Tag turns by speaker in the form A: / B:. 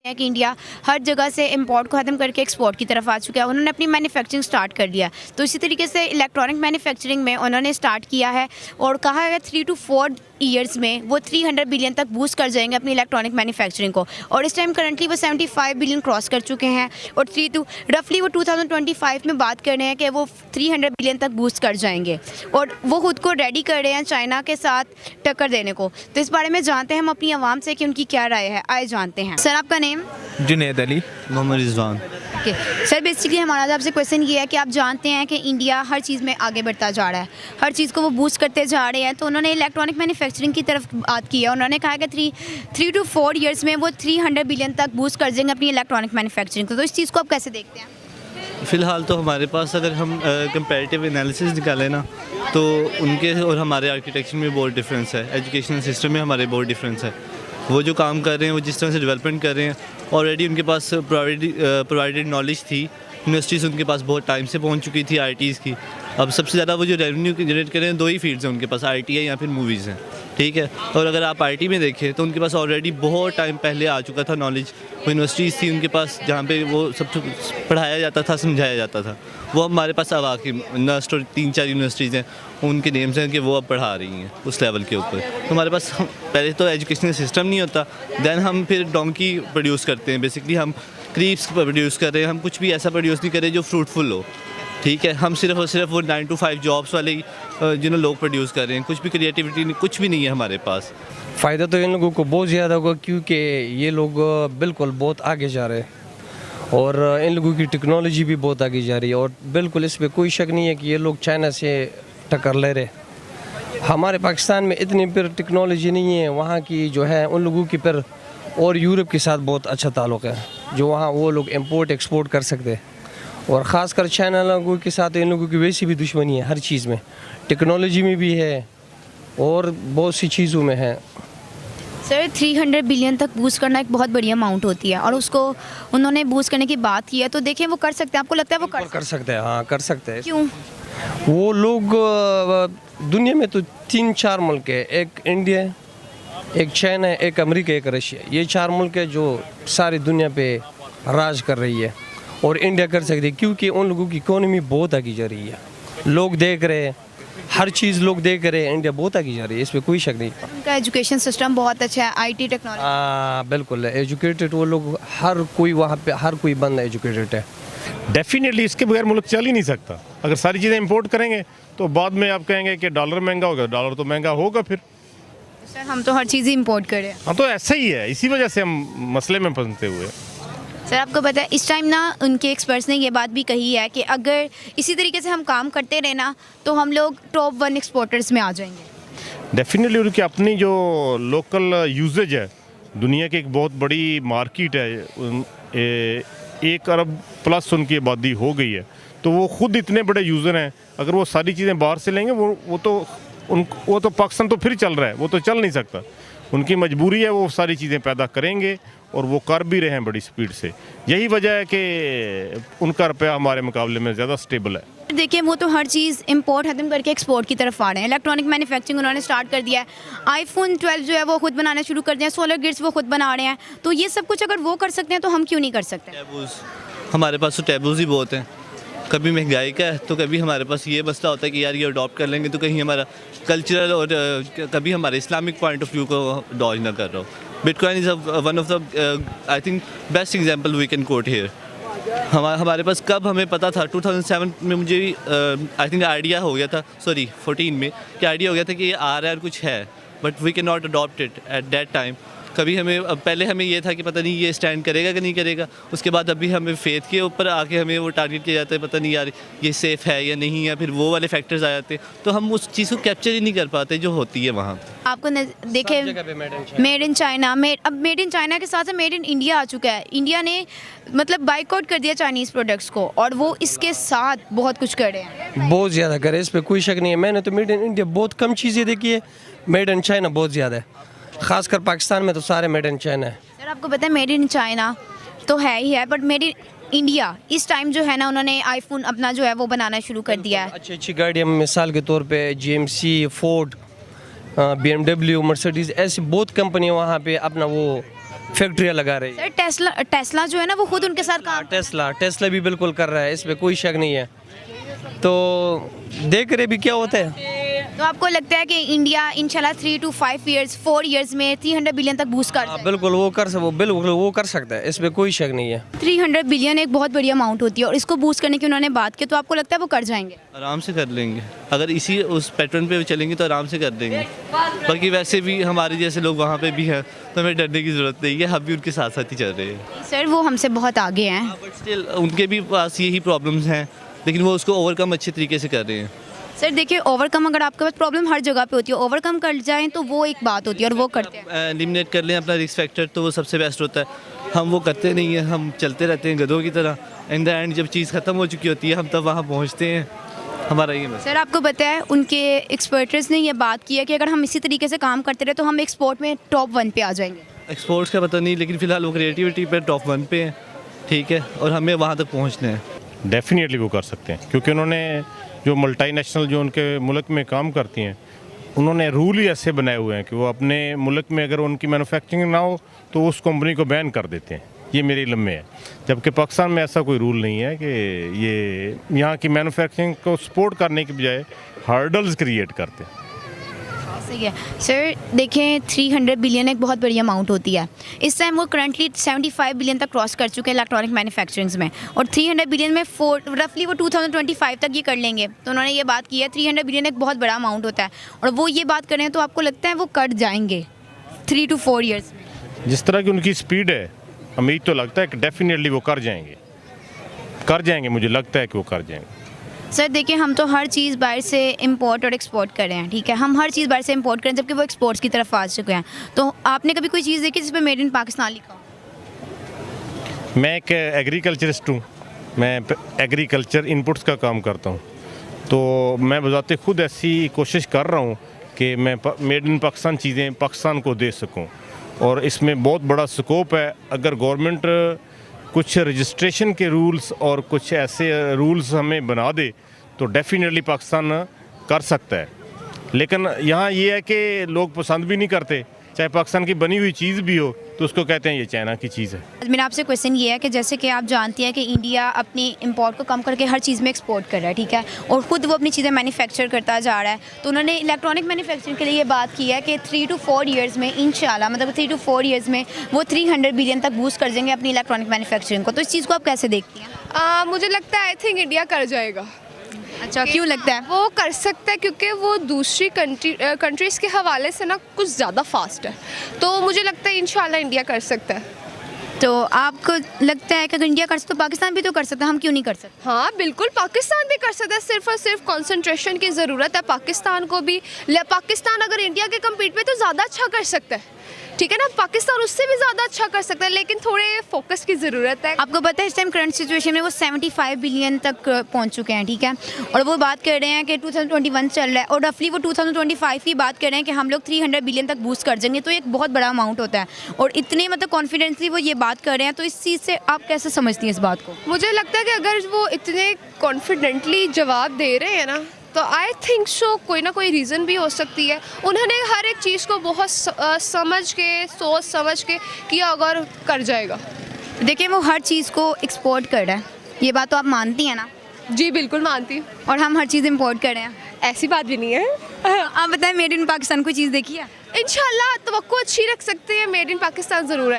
A: है कि इंडिया हर जगह से इंपोर्ट को ख़त्म करके एक्सपोर्ट की तरफ आ चुका है। उन्होंने अपनी मैन्युफैक्चरिंग स्टार्ट कर दिया। तो इसी तरीके से इलेक्ट्रॉनिक मैन्युफैक्चरिंग में उन्होंने स्टार्ट किया है और कहा है 3 to 4 ईयर्स में वो 300 बिलियन तक बूस्ट कर जाएंगे अपनी इलेक्ट्रॉनिक मैन्युफैक्चरिंग को। और इस टाइम करंटली वो 75 बिलियन क्रॉस कर चुके हैं और रफली वो 2025 में बात कर रहे हैं कि वो 300 बिलियन तक बूस्ट कर जाएंगे और वो खुद को रेडी कर रहे हैं चाइना के साथ टक्कर देने को। तो इस बारे में जानते हैं हम अपनी आवाम से कि उनकी क्या राय है। आए जानते हैं। सर आपका name?
B: Junaid Ali.
C: Mohammad Rizwan.
A: Okay sir, basically हमारा आज आपसे क्वेश्चन ये है कि आप जानते हैं कि इंडिया हर चीज़ में आगे बढ़ता जा रहा है, हर चीज़ को वो बूस्ट करते जा रहे हैं। तो उन्होंने इलेक्ट्रॉनिक मैन्युफैक्चरिंग की तरफ बात की है। उन्होंने कहा कि 3 to 4 ईयर्स में वो 300 बिलियन तक बूस्ट कर देंगे अपनी इलेक्ट्रॉनिक मैन्युफैक्चरिंग को। तो इस चीज़ को आप कैसे देखते हैं?
C: फ़िलहाल तो हमारे पास अगर हम कंपैरेटिव एनालिसिस निकालें ना, तो उनके और हमारे आर्किटेक्चर में बहुत डिफरेंस है, एजुकेशनल सिस्टम में हमारे बहुत डिफरेंस है। वो जो काम कर रहे हैं, वो जिस तरह से डेवलपमेंट कर रहे हैं, ऑलरेडी उनके पास प्रोवाइडेड नॉलेज थी। यूनिवर्सिटीज़ उनके पास बहुत टाइम से पहुंच चुकी थी आईटीज़ की। अब सबसे ज़्यादा वो जो रेवेन्यू जनरेट कर रहे हैं, 2 ही फील्ड्स हैं उनके पास, आईटी है या फिर मूवीज़ हैं, ठीक है। और अगर आप आईटी में देखें तो उनके पास ऑलरेडी बहुत टाइम पहले आ चुका था नॉलेज। वो यूनिवर्सिटीज़ थी उनके पास जहाँ पे वो सब पढ़ाया जाता था, समझाया जाता था। वो हमारे पास अब आके नस्ट और 3-4 यूनिवर्सिटीज़ हैं, उनके नेम्स हैं कि वो अब पढ़ा रही हैं उस लेवल के ऊपर। तो हमारे पास पहले तो एजुकेशनल सिस्टम नहीं होता, दैन हम फिर डोंकी प्रोड्यूस करते हैं। बेसिकली हम क्रीप्स प्रोड्यूस कर रहे हैं, हम कुछ भी ऐसा प्रोड्यूस नहीं कर रहे जो फ्रूटफुल हो, ठीक है। हम सिर्फ और सिर्फ वो 9 to 5 जॉब्स वाले ही जिन्हें लोग प्रोड्यूस कर रहे हैं। कुछ भी क्रिएटिविटी नहीं, कुछ भी नहीं है हमारे पास।
B: फ़ायदा तो इन लोगों को बहुत ज़्यादा होगा क्योंकि ये लोग बिल्कुल बहुत आगे जा रहे हैं और इन लोगों की टेक्नोलॉजी भी बहुत आगे जा रही है और बिल्कुल इस पर कोई शक नहीं है कि ये लोग चाइना से टक्कर ले रहे। हमारे पाकिस्तान में इतनी फिर टेक्नोलॉजी नहीं है, वहाँ की जो है उन लोगों की फिर और यूरोप के साथ बहुत अच्छा ताल्लुक़ है, जो वहाँ वो लोग इंपोर्ट एक्सपोर्ट कर सकते हैं। और ख़ासकर चाइना लोगों के साथ इन लोगों की वैसी भी दुश्मनी है, हर चीज़ में, टेक्नोलॉजी में भी है और बहुत सी चीज़ों में है।
A: सर 300 बिलियन तक बूस्ट करना एक बहुत बड़ी अमाउंट होती है और उसको उन्होंने बूस्ट करने की बात की है। तो देखिए वो कर सकते हैं, आपको लगता है वो
B: कर सकते हैं? हाँ कर सकते हैं।
A: क्यों?
B: वो लोग दुनिया में तो 3-4 मुल्क है, एक इंडिया है, एक चाइना है, एक अमेरिका, एक रशिया। ये 4 मुल्क है जो सारी दुनिया पे राज कर रही है और इंडिया कर सकती है क्योंकि उन लोगों की इकोनॉमी बहुत आगे जा रही है। लोग देख रहे हैं, हर चीज़ लोग देख रहे हैं, इंडिया बहुत आगे जा रही है, इस पर कोई शक नहीं।
A: उनका एजुकेशन सिस्टम बहुत अच्छा है, आईटी टेक्नोलॉजी।
B: हाँ बिल्कुल एजुकेटेड वो लोग, हर कोई वहाँ पे हर कोई बंदा एजुकेटेड है।
D: डेफिनेटली इसके बगैर मुल्क चल ही नहीं सकता। अगर सारी चीज़ें इंपोर्ट करेंगे तो बाद में आप कहेंगे कि डॉलर महंगा होगा, डॉलर तो महंगा होगा फिर।
A: सर हम तो हर चीज़ ही इंपोर्ट कर रहे हैं।
D: हाँ तो ऐसा ही है, इसी वजह से हम मसले में फंसते हुए।
A: सर आपको पता है इस टाइम ना उनके एक्सपर्ट्स ने ये बात भी कही है कि अगर इसी तरीके से हम काम करते रहे ना तो हम लोग टॉप 1 एक्सपोर्टर्स में आ जाएंगे।
D: डेफिनेटली उनकी अपनी जो लोकल यूजेज है, दुनिया की एक बहुत बड़ी मार्केट है, 1 अरब प्लस उनकी आबादी हो गई है। तो वो खुद इतने बड़े यूज़र हैं, अगर वो सारी चीज़ें बाहर से लेंगे वो तो पाकिस्तान तो फिर चल रहा है, वो तो चल नहीं सकता। उनकी मजबूरी है, वो सारी चीज़ें पैदा करेंगे और वो कर भी रहे हैं बड़ी स्पीड से। यही वजह है कि उनका रुपया हमारे मुकाबले में ज़्यादा स्टेबल है।
A: देखिए वो तो हर चीज़ इंपोर्ट खत्म करके एक्सपोर्ट की तरफ आ रहे हैं। इलेक्ट्रॉनिक मैन्युफैक्चरिंग उन्होंने स्टार्ट कर दिया है, iPhone 12 जो है वो खुद बनाना शुरू कर दिया है, सोलर ग्रिड्स वो खुद बना रहे हैं। तो ये सब कुछ अगर वो कर सकते हैं तो हम क्यों नहीं कर सकते?
C: टैबूज़ हमारे पास तो टैबूज़ ही बहुत हैं। कभी महंगाई का है तो कभी हमारे पास ये मसला होता है कि यार ये अडॉप्ट कर लेंगे तो कहीं हमारा कल्चरल और कभी हमारे इस्लामिक पॉइंट ऑफ व्यू को डॉज ना कर रहा हो। Bitcoin is one of the I think best example we can quote here. हमारे पास कब हमें पता था, 2007 में मुझे आई थिंक आइडिया हो गया था, सॉरी 14 में, कि आइडिया हो गया था कि ये आ रहा है और कुछ है, but we can not adopt it at that time. कभी हमें पहले हमें ये था कि पता नहीं ये स्टैंड करेगा कि नहीं करेगा, उसके बाद अभी हमें फेथ के ऊपर आके हमें वो टारगेट किया जाता है, पता नहीं यार ये सेफ़ है या नहीं, या फिर वो वाले फैक्टर्स आ जाते हैं, तो हम उस चीज़ को कैप्चर ही नहीं कर पाते जो होती है वहाँ।
A: आपको देखे मेड इन चाइना, अब मेड इन चाइना के साथ साथ मेड इन इंडिया आ चुका है। इंडिया ने मतलब बाइकआउट कर दिया चाइनीज़ प्रोडक्ट्स को और वो इसके साथ बहुत कुछ कर रहे हैं,
B: बहुत ज़्यादा करे, इस पर कोई शक नहीं है। मैंने तो मेड इन इंडिया बहुत कम चीज़ें देखी है, मेड इन चाइना बहुत ज़्यादा है, ख़ासकर पाकिस्तान में तो सारे मेड इन चाइना है।
A: सर आपको पता है मेड इन चाइना तो है ही है, बट मेड इन इंडिया इस टाइम जो है ना उन्होंने iPhone अपना जो है वो बनाना शुरू कर दिया है।
B: अच्छी अच्छी गाड़ियाँ मिसाल के तौर पे GMC, फोर्ड, BMW, मर्सिडीज़, ऐसी बहुत कंपनियाँ वहाँ पे अपना वो फैक्ट्रियाँ लगा रही है।
A: सर टेस्ला जो है ना वो खुद उनके साथ काम
B: टेस्ला भी बिल्कुल कर रहा है, इसमें कोई शक नहीं है। तो देख रहे भी क्या होता है।
A: तो आपको लगता है कि इंडिया इंशाल्लाह 3 to 5 years 4 years में 300 बिलियन तक बूस्ट कर जाए?
B: बिल्कुल वो कर सकता है, इसमें कोई शक नहीं है।
A: 300 बिलियन एक बहुत बड़ी अमाउंट होती है और इसको बूस्ट करने की उन्होंने बात की, तो आपको लगता है वो कर जाएंगे?
C: आराम से कर लेंगे, अगर इसी उस पैटर्न पे चलेंगे तो आराम से कर देंगे। बाकी वैसे भी हमारे जैसे लोग वहाँ पे भी हैं, तो हमें डरने की ज़रूरत नहीं है, हम भी उनके साथ साथ ही चल रहे हैं।
A: सर वो हमसे बहुत आगे हैं।
C: बट स्टिल उनके भी पास यही प्रॉब्लम्स हैं, लेकिन वो उसको ओवरकम अच्छे तरीके से कर रहे हैं।
A: सर देखिए, ओवरकम अगर आपके पास प्रॉब्लम हर जगह पे होती है, ओवरकम कर जाएं तो वो एक बात होती है और वो करते हैं।
C: एलिमिनेट कर लें अपना रिस्क फैक्टर, तो वो सबसे बेस्ट होता है। हम वो करते नहीं हैं, हम चलते रहते हैं गधों की तरह। इन द एंड जब चीज़ ख़त्म हो चुकी होती है, हम तब वहाँ पहुँचते हैं। हमारा ये बस।
A: सर आपको पता है उनके एक्सपर्ट्स ने ये बात की है कि अगर हम इसी तरीके से काम करते रहे तो हम एक्सपोर्ट में टॉप 1 पे आ जाएंगे।
C: एक्सपोर्ट्स का पता नहीं, लेकिन फ़िलहाल वो क्रिएटिविटी पे टॉप 1 पे हैं, ठीक है, और हमें वहाँ तक पहुँचना है।
D: डेफिनेटली वो कर सकते हैं, क्योंकि उन्होंने जो मल्टीनेशनल जो उनके मुल्क में काम करती हैं, उन्होंने रूल ही ऐसे बनाए हुए हैं कि वो अपने मुल्क में अगर उनकी मैन्युफैक्चरिंग ना हो तो उस कंपनी को बैन कर देते हैं। ये मेरे इल्म में है, जबकि पाकिस्तान में ऐसा कोई रूल नहीं है कि ये यहाँ की मैन्युफैक्चरिंग को सपोर्ट करने के बजाय हर्डल्स क्रिएट करते हैं।
A: सही है सर। देखें 300 बिलियन एक बहुत बड़ी अमाउंट होती है। इस टाइम वो करंटली 75 बिलियन तक क्रॉस कर चुके हैं इलेक्ट्रॉनिक मैन्युफैक्चरिंग्स में, और 300 बिलियन में रफली वो 2025 तक ये कर लेंगे। तो उन्होंने ये बात की है 300 बिलियन एक बहुत बड़ा अमाउंट होता है और वो ये बात कर रहे हैं, तो आपको लगता है वो कर जाएंगे 3 to 4 years में?
D: जिस तरह की उनकी स्पीड है, उम्मीद तो लगता है कि डेफिनेटली वो कर जाएंगे, मुझे लगता है कि वो कर जाएंगे।
A: सर देखिए, हम तो हर चीज़ बाहर से इंपोर्ट और एक्सपोर्ट कर रहे हैं, ठीक है, हम हर चीज़ बाहर से इंपोर्ट करें जबकि वो एक्सपोर्ट्स की तरफ आ चुके हैं। तो आपने कभी कोई चीज़ देखी जिस पे मेड इन पाकिस्तान लिखा हो?
D: मैं एक एग्रीकल्चरिस्ट हूँ, मैं एग्रीकल्चर इनपुट्स का काम करता हूँ, तो मैं बजाते खुद ऐसी कोशिश कर रहा हूँ कि मैं मेड इन पाकिस्तान चीज़ें पाकिस्तान को दे सकूँ, और इसमें बहुत बड़ा स्कोप है। अगर गवर्नमेंट कुछ रजिस्ट्रेशन के रूल्स और कुछ ऐसे रूल्स हमें बना दे तो डेफिनेटली पाकिस्तान कर सकता है। लेकिन यहाँ ये है कि लोग पसंद भी नहीं करते, चाहे पाकिस्तान की बनी हुई चीज़ भी हो तो उसको कहते हैं ये चाइना की चीज़ है।
A: मेरा आपसे क्वेश्चन ये है कि जैसे कि आप जानती हैं कि इंडिया अपनी इंपोर्ट को कम करके हर चीज़ में एक्सपोर्ट कर रहा है, ठीक है, और ख़ुद वो अपनी चीज़ें मैन्युफैक्चर करता जा रहा है। तो उन्होंने इलेक्ट्रॉनिक मैन्युफैक्चरिंग के लिए ये बात की है कि 3 to 4 years में इंशाल्लाह, मतलब 3 to 4 years में वो 300 बिलियन तक बूस्ट कर देंगे अपनी इलेक्ट्रॉनिक मैन्युफैक्चरिंग को। तो इस चीज़ को आप कैसे देखती हैं?
E: मुझे लगता है आई थिंक इंडिया कर जाएगा।
A: अच्छा, क्यों लगता है?
E: वो कर सकता है क्योंकि वो दूसरी कंट्रीज़ के हवाले से ना कुछ ज़्यादा फास्ट है, तो मुझे लगता है इंशाल्लाह इंडिया कर सकता है।
A: तो आपको लगता है कि अगर इंडिया कर सकता तो पाकिस्तान भी तो कर सकता है, हम क्यों नहीं कर सकते?
E: हाँ बिल्कुल, पाकिस्तान भी कर सकता है, सिर्फ और सिर्फ कंसंट्रेशन की ज़रूरत है पाकिस्तान को भी। पाकिस्तान अगर इंडिया के कम्पीट में तो ज़्यादा अच्छा कर सकता है, ठीक है ना, पाकिस्तान उससे भी ज़्यादा अच्छा कर सकता है, लेकिन थोड़े फोकस की ज़रूरत है।
A: आपको पता है इस टाइम करंट सिचुएशन में वो 75 बिलियन तक पहुंच चुके हैं, ठीक है, और वो बात कर रहे हैं कि 2021 चल रहा है और रफली वो 2025 की बात कर रहे हैं कि हम लोग 300 बिलियन तक बूस्ट कर देंगे। तो एक बहुत बड़ा अमाउंट होता है और इतने मतलब कॉन्फिडेंसली वो ये बात कर रहे हैं। तो इस चीज़ से आप कैसे समझती हैं इस बात को?
E: मुझे लगता है कि अगर वो इतने कॉन्फिडेंटली जवाब दे रहे हैं ना, तो आई थिंक सो कोई ना कोई रीज़न भी हो सकती है। उन्होंने हर एक चीज़ को बहुत सोच समझ के किया, अगर कर जाएगा।
A: देखिए वो हर चीज़ को एक्सपोर्ट कर रहा है, ये बात तो आप मानती हैं ना?
E: जी बिल्कुल मानती हूँ।
A: और हम हर चीज़ इंपोर्ट कर रहे हैं,
E: ऐसी बात भी नहीं है।
A: आप बताएं मेड इन पाकिस्तान कोई चीज़ देखी है?
E: इंशाल्लाह तवक्को अच्छी रख सकते हैं, मेड इन पाकिस्तान ज़रूर है।